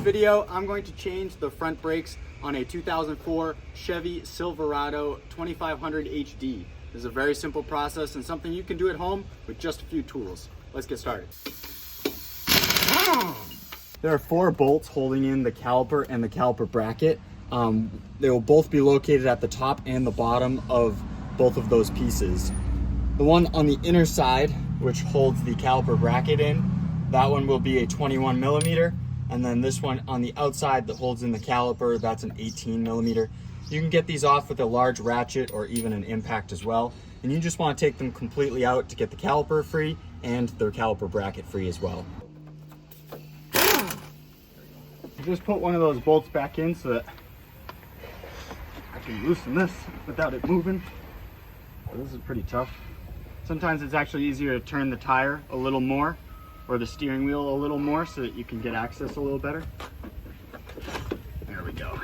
video, I'm going to change the front brakes on a 2004 Chevy Silverado 2500 HD. This is a very simple process and something you can do at home with just a few tools. Let's get started. There are 4 bolts holding in the caliper and the caliper bracket. They will both be located at the top and the bottom of both of those pieces. The one on the inner side, which holds the caliper bracket in, that one will be a 21 millimeter. And then this one on the outside that holds in the caliper, that's an 18 millimeter. You can get these off with a large ratchet or even an impact as well. And you just want to take them completely out to get the caliper free and the caliper bracket free as well. Just put one of those bolts back in so that I can loosen this without it moving. So this is pretty tough. Sometimes it's actually easier to turn the tire a little more or the steering wheel a little more so that you can get access a little better. There we go.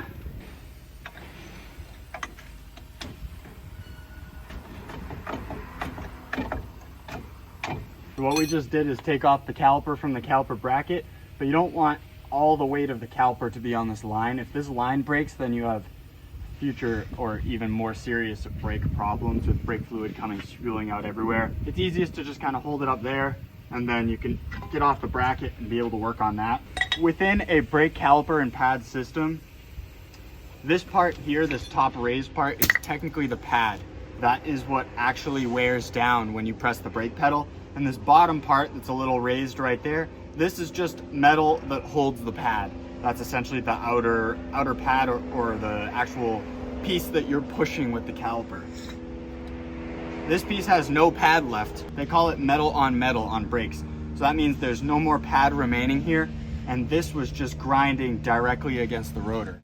So what we just did is take off the caliper from the caliper bracket, but you don't want all the weight of the caliper to be on this line. If this line breaks, then you have future or even more serious brake problems with brake fluid spewing out everywhere. It's easiest to just kind of hold it up there, and then you can get off the bracket and be able to work on that. Within a brake caliper and pad system, this part here, this top raised part, is technically the pad. That is what actually wears down when you press the brake pedal. And this bottom part that's a little raised right there, this is just metal that holds the pad. That's essentially the outer pad or the actual piece that you're pushing with the caliper. This piece has no pad left. They call it metal on brakes. So that means there's no more pad remaining here, and this was just grinding directly against the rotor.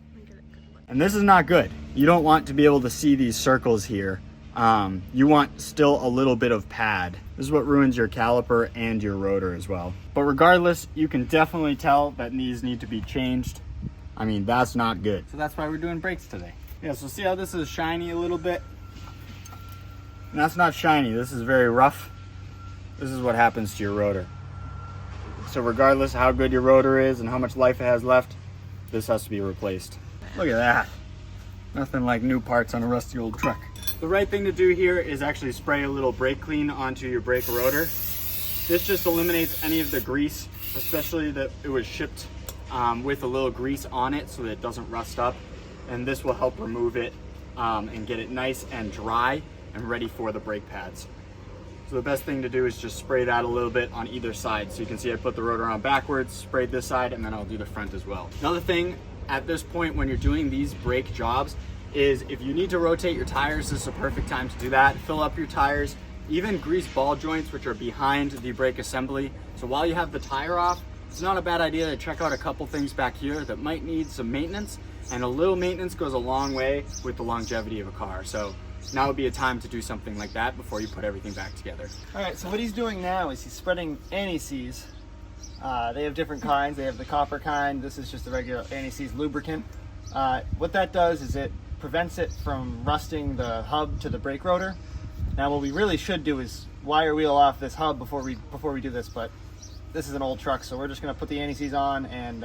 And this is not good. You don't want to be able to see these circles here. You want still a little bit of pad. This is what ruins your caliper and your rotor as well. But regardless, you can definitely tell that these need to be changed. I mean, that's not good. So that's why we're doing brakes today. Yeah, so see how this is shiny a little bit? And that's not shiny, this is very rough. This is what happens to your rotor. So regardless of how good your rotor is and how much life it has left, this has to be replaced. Look at that. Nothing like new parts on a rusty old truck. The right thing to do here is actually spray a little brake clean onto your brake rotor. This just eliminates any of the grease, especially that it was shipped with a little grease on it so that it doesn't rust up. And this will help remove it and get it nice and dry and ready for the brake pads. So the best thing to do is just spray that a little bit on either side. So you can see I put the rotor on backwards, sprayed this side, and then I'll do the front as well. Another thing at this point when you're doing these brake jobs is if you need to rotate your tires, this is a perfect time to do that. Fill up your tires, even grease ball joints which are behind the brake assembly. So while you have the tire off, it's not a bad idea to check out a couple things back here that might need some maintenance, and a little maintenance goes a long way with the longevity of a car. So now would be a time to do something like that before you put everything back together. All right, so what he's doing now is he's spreading anti-seize. They have different kinds. They have the copper kind. This is just the regular anti-seize lubricant. What that does is it prevents it from rusting the hub to the brake rotor. Now what we really should do is wire wheel off this hub before we do this, but this is an old truck, so we're just gonna put the anti-seize on and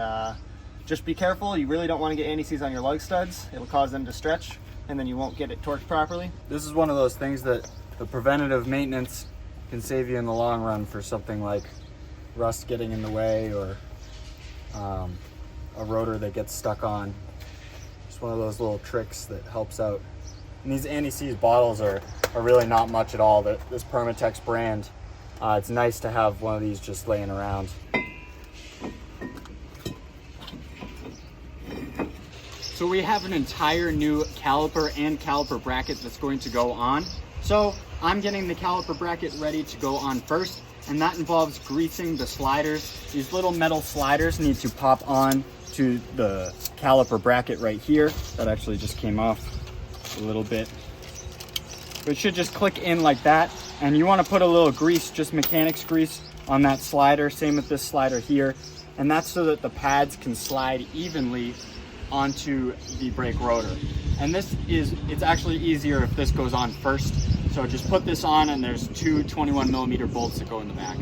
just be careful. You really don't want to get anti-seize on your lug studs. It'll cause them to stretch and then you won't get it torqued properly. This is one of those things that the preventative maintenance can save you in the long run for something like rust getting in the way or a rotor that gets stuck on. Just one of those little tricks that helps out. And these anti-seize bottles are really not much at all. This Permatex brand, it's nice to have one of these just laying around. So we have an entire new caliper and caliper bracket that's going to go on. So I'm getting the caliper bracket ready to go on first, and that involves greasing the sliders. These little metal sliders need to pop on to the caliper bracket right here. That actually just came off a little bit. But it should just click in like that. And you want to put a little grease, just mechanics grease, on that slider. Same with this slider here. And that's so that the pads can slide evenly onto the brake rotor. And it's actually easier if this goes on first. So just put this on, and there's two 21 millimeter bolts that go in the back.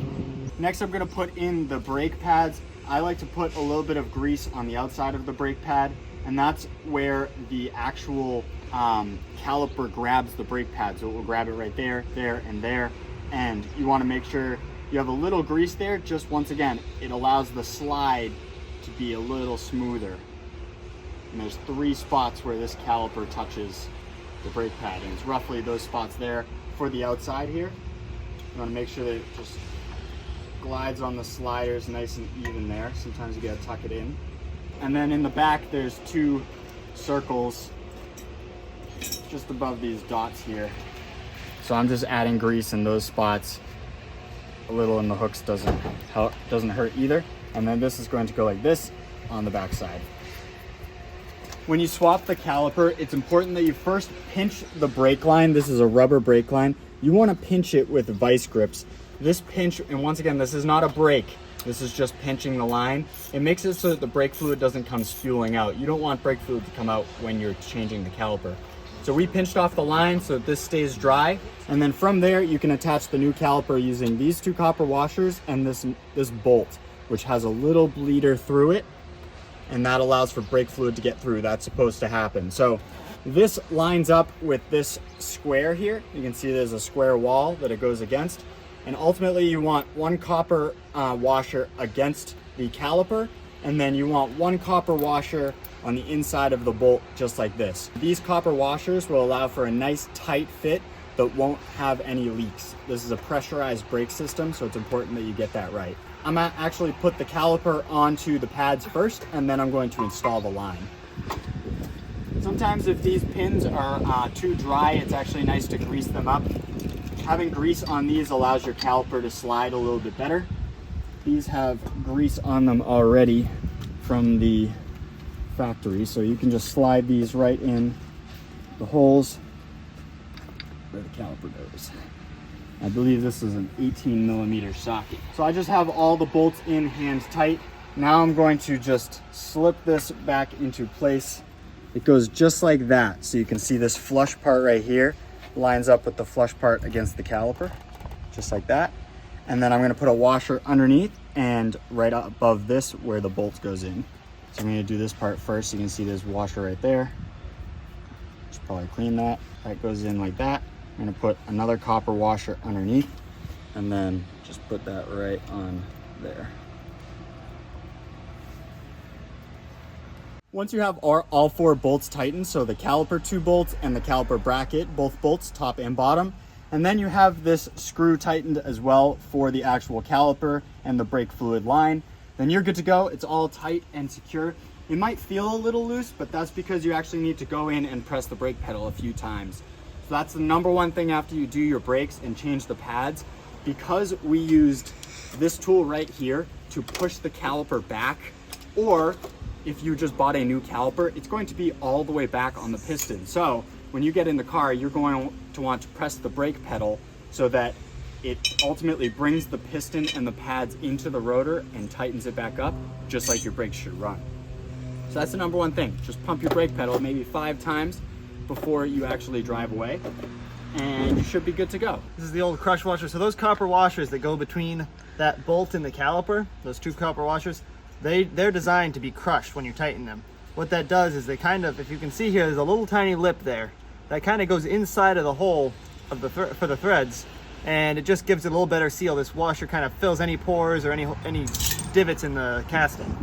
Next, I'm gonna put in the brake pads. I like to put a little bit of grease on the outside of the brake pad, and that's where the actual caliper grabs the brake pad. So it will grab it right there, there, and there. And you want to make sure you have a little grease there. Just once again, it allows the slide to be a little smoother. And there's 3 spots where this caliper touches the brake pad, and it's roughly those spots there for the outside here. You want to make sure that it just glides on the sliders nice and even there. Sometimes you gotta tuck it in. And then in the back, there's 2 circles just above these dots here. So I'm just adding grease in those spots. A little in the hooks doesn't hurt either. And then this is going to go like this on the back side. When you swap the caliper, it's important that you first pinch the brake line. This is a rubber brake line. You want to pinch it with vice grips. This pinch, and once again, this is not a brake. This is just pinching the line. It makes it so that the brake fluid doesn't come spewing out. You don't want brake fluid to come out when you're changing the caliper. So we pinched off the line so that this stays dry. And then from there, you can attach the new caliper using these 2 copper washers and this bolt, which has a little bleeder through it. And that allows for brake fluid to get through. That's supposed to happen. So this lines up with this square here. You can see there's a square wall that it goes against. And ultimately you want 1 copper washer against the caliper, and then you want 1 copper washer on the inside of the bolt, just like this. These copper washers will allow for a nice tight fit that won't have any leaks. This is a pressurized brake system, so it's important that you get that right. I'm gonna actually put the caliper onto the pads first, and then I'm going to install the line. Sometimes if these pins are too dry, it's actually nice to grease them up. Having grease on these allows your caliper to slide a little bit better. These have grease on them already from the factory, so you can just slide these right in the holes where the caliper goes. I believe this is an 18mm socket. So I just have all the bolts in hand tight. Now I'm going to just slip this back into place. It goes just like that. So you can see this flush part right here lines up with the flush part against the caliper, just like that. And then I'm gonna put a washer underneath and right above this where the bolt goes in. So I'm gonna do this part first. You can see there's a washer right there. Should probably clean that. That goes in like that. I'm gonna put another copper washer underneath and then just put that right on there. Once you have all 4 bolts tightened, so the caliper 2 bolts and the caliper bracket, both bolts, top and bottom, and then you have this screw tightened as well for the actual caliper and the brake fluid line, then you're good to go. It's all tight and secure. It might feel a little loose, but that's because you actually need to go in and press the brake pedal a few times. So that's the #1 thing after you do your brakes and change the pads. Because we used this tool right here to push the caliper back, or if you just bought a new caliper, it's going to be all the way back on the piston. So when you get in the car, you're going to want to press the brake pedal so that it ultimately brings the piston and the pads into the rotor and tightens it back up, just like your brakes should run. So that's the #1 thing. Just pump your brake pedal maybe 5 times before you actually drive away, and you should be good to go. This is the old crush washer. So those copper washers that go between that bolt and the caliper, those 2 copper washers, they're designed to be crushed when you tighten them. What that does is they kind of, if you can see here, there's a little tiny lip there that kind of goes inside of the hole of the for the threads, and it just gives it a little better seal. This washer kind of fills any pores or any divots in the casting.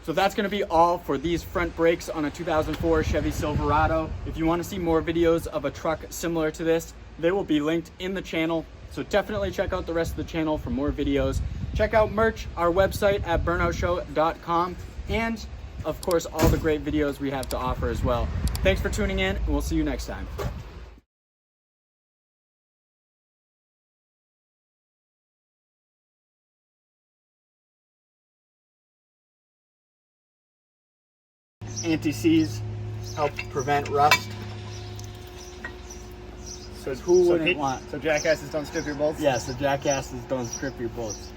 So that's going to be all for these front brakes on a 2004 Chevy Silverado. If you want to see more videos of a truck similar to this, they will be linked in the channel. So definitely check out the rest of the channel for more videos. Check out merch, our website at burnoutshow.com, and of course, all the great videos we have to offer as well. Thanks for tuning in, and we'll see you next time. Anti-seize help prevent rust. Because who wouldn't want? So jackasses don't strip your bolts? Yes, the jackasses don't strip your bolts.